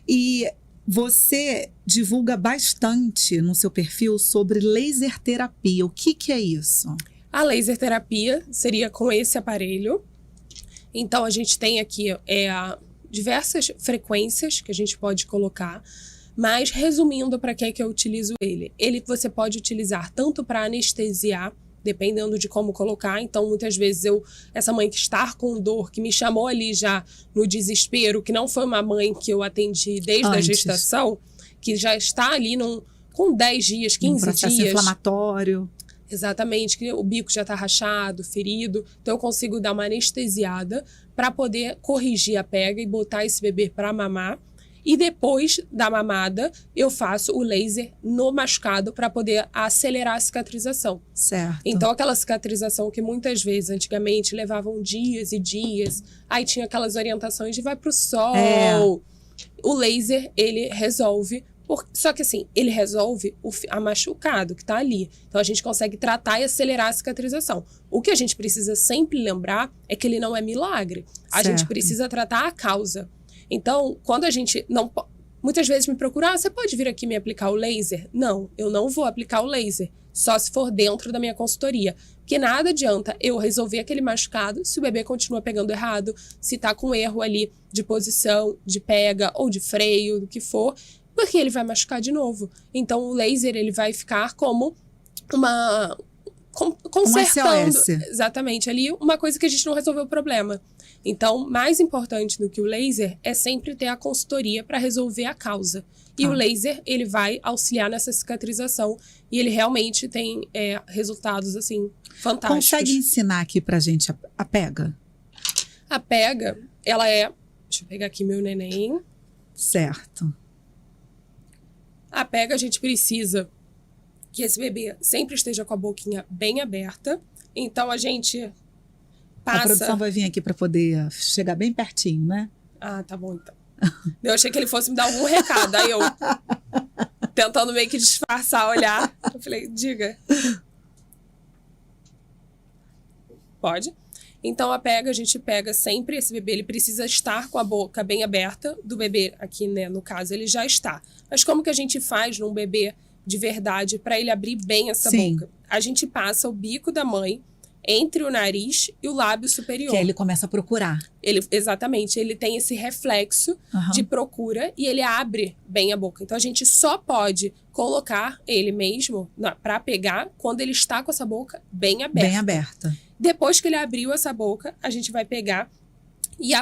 E você divulga bastante no seu perfil sobre laser terapia. O que é isso? A laser terapia seria com esse aparelho. Então, a gente tem aqui diversas frequências que a gente pode colocar. Mas, resumindo, para que eu utilizo ele? Ele você pode utilizar tanto para anestesiar, dependendo de como colocar. Então, muitas vezes, essa mãe que está com dor, que me chamou ali já no desespero, que não foi uma mãe que eu atendi desde a gestação, que já está ali com 10 dias, 15 dias. Processo inflamatório. Exatamente, que o bico já está rachado, ferido. Então, eu consigo dar uma anestesiada para poder corrigir a pega e botar esse bebê para mamar. E depois da mamada, eu faço o laser no machucado para poder acelerar a cicatrização. Certo. Então, aquela cicatrização que muitas vezes, antigamente, levavam dias e dias. Aí tinha aquelas orientações de vai pro sol. O laser, ele resolve. Só que assim, ele resolve a machucado que tá ali. Então, a gente consegue tratar e acelerar a cicatrização. O que a gente precisa sempre lembrar é que ele não é milagre. A gente precisa tratar a causa. Então, quando a gente não... Muitas vezes me procura, você pode vir aqui me aplicar o laser? Não, eu não vou aplicar o laser, só se for dentro da minha consultoria. Porque nada adianta eu resolver aquele machucado se o bebê continua pegando errado, se tá com erro ali de posição, de pega ou de freio, do que for, porque ele vai machucar de novo. Então, o laser, ele vai ficar como consertando, exatamente, ali uma coisa que a gente não resolveu o problema. Então, mais importante do que o laser é sempre ter a consultoria para resolver a causa. E o laser, ele vai auxiliar nessa cicatrização e ele realmente tem resultados, assim, fantásticos. Consegue ensinar aqui pra gente a pega? A pega, ela é... Deixa eu pegar aqui meu neném. Certo. A pega, a gente precisa que esse bebê sempre esteja com a boquinha bem aberta. Então, a gente passa... A produção vai vir aqui para poder chegar bem pertinho, né? Ah, tá bom, então. Eu achei que ele fosse me dar algum recado. Aí eu, tentando meio que disfarçar, olhar. Eu falei, diga. Pode? Então, a gente pega sempre esse bebê. Ele precisa estar com a boca bem aberta. Do bebê aqui, né, no caso, ele já está. Mas como que a gente faz num bebê de verdade para ele abrir bem essa boca? A gente passa o bico da mãe entre o nariz e o lábio superior. Que aí ele começa a procurar. Exatamente. Ele tem esse reflexo de procura e ele abre bem a boca. Então, a gente só pode colocar ele mesmo para pegar quando ele está com essa boca bem aberta. Bem aberta. Depois que ele abriu essa boca, a gente vai pegar e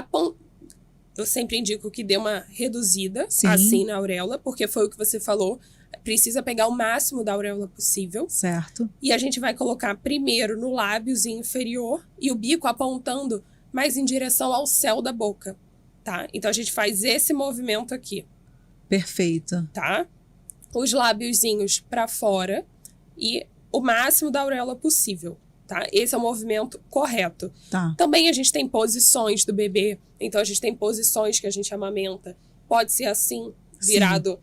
eu sempre indico que dê uma reduzida, assim, na auréola, porque foi o que você falou. Precisa pegar o máximo da auréola possível. Certo. E a gente vai colocar primeiro no lábiozinho inferior e o bico apontando mais em direção ao céu da boca, tá? Então, a gente faz esse movimento aqui. Perfeito. Tá? Os lábiozinhos para fora e o máximo da auréola possível, tá? Esse é o movimento correto. Tá. Também a gente tem posições do bebê. Então, a gente tem posições que a gente amamenta. Pode ser assim, virado...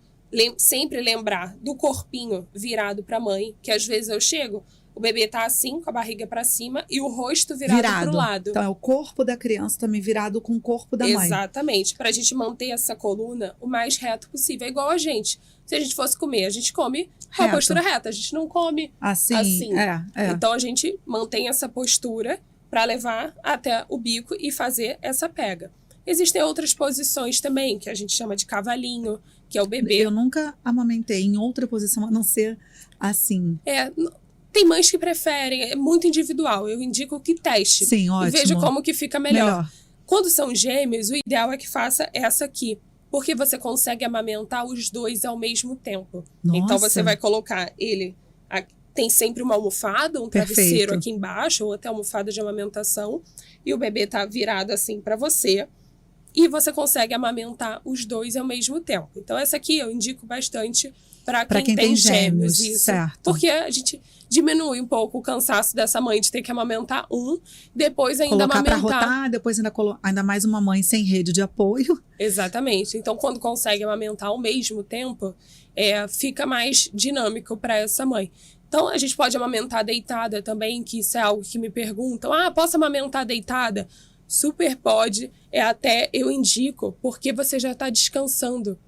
Sempre lembrar do corpinho virado para a mãe, que às vezes eu chego, o bebê tá assim, com a barriga para cima e o rosto virado para o lado. Então, é o corpo da criança também virado com o corpo da mãe. Exatamente, para a gente manter essa coluna o mais reto possível. É igual a gente. Se a gente fosse comer, a gente come com a postura reta, a gente não come assim. Então, a gente mantém essa postura para levar até o bico e fazer essa pega. Existem outras posições também, que a gente chama de cavalinho, que é o bebê. Eu nunca amamentei em outra posição a não ser assim. Tem mães que preferem, é muito individual. Eu indico que teste. Sim, ótimo. E veja como que fica melhor. Quando são gêmeos, o ideal é que faça essa aqui. Porque você consegue amamentar os dois ao mesmo tempo. Nossa. Então, você vai colocar ele... Tem sempre uma almofada, um travesseiro aqui embaixo, ou até almofada de amamentação. E o bebê tá virado assim para você. E você consegue amamentar os dois ao mesmo tempo. Então, essa aqui eu indico bastante para quem tem gêmeos. Isso. Certo. Porque a gente diminui um pouco o cansaço dessa mãe de ter que amamentar depois ainda colocar amamentar. Para rotar, depois ainda mais uma mãe sem rede de apoio. Exatamente. Então, quando consegue amamentar ao mesmo tempo, fica mais dinâmico para essa mãe. Então, a gente pode amamentar deitada também, que isso é algo que me perguntam. Posso amamentar deitada? Super pode, até eu indico, porque você já está descansando.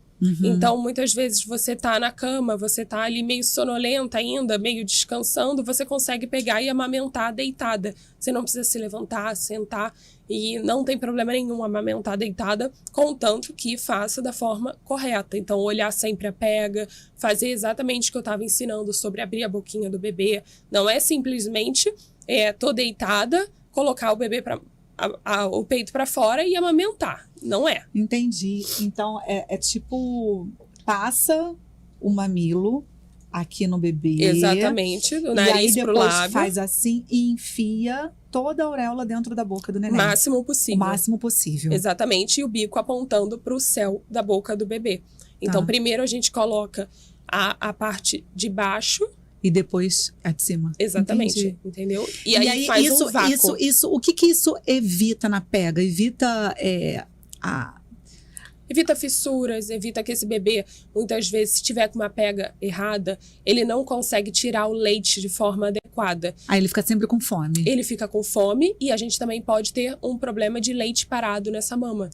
Então, muitas vezes você tá na cama, você tá ali meio sonolenta ainda, meio descansando, você consegue pegar e amamentar deitada. Você não precisa se levantar, sentar, e não tem problema nenhum amamentar deitada, contanto que faça da forma correta. Então, olhar sempre a pega, fazer exatamente o que eu estava ensinando sobre abrir a boquinha do bebê. Não é simplesmente, tô deitada, colocar o bebê o peito para fora e amamentar. Não é. Entendi. Então, é tipo, passa o mamilo aqui no bebê. Exatamente, do nariz pro lábio. E aí depois lábio. faz assim e enfia toda a auréola dentro da boca do neném. Máximo possível. O máximo possível. Exatamente, e o bico apontando para o céu da boca do bebê. Então, primeiro a gente coloca a parte de baixo. E depois a de cima. Exatamente, Entendi. Entendeu? E aí faz um vácuo. O que isso evita na pega? Evita Evita fissuras, evita que esse bebê, muitas vezes, se tiver com uma pega errada, ele não consegue tirar o leite de forma adequada. Aí ele fica sempre com fome. Ele fica com fome e a gente também pode ter um problema de leite parado nessa mama.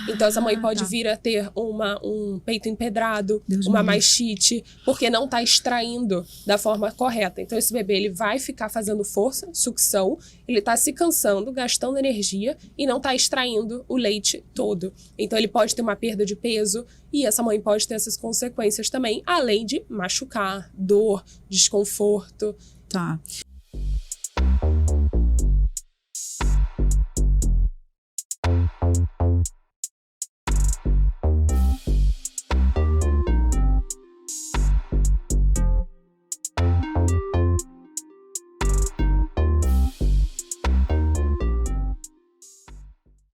Então, essa mãe pode vir a ter um peito empedrado, uma mastite, porque não está extraindo da forma correta. Então, esse bebê ele vai ficar fazendo força, sucção, ele está se cansando, gastando energia e não está extraindo o leite todo. Então, ele pode ter uma perda de peso e essa mãe pode ter essas consequências também, além de machucar, dor, desconforto. Tá.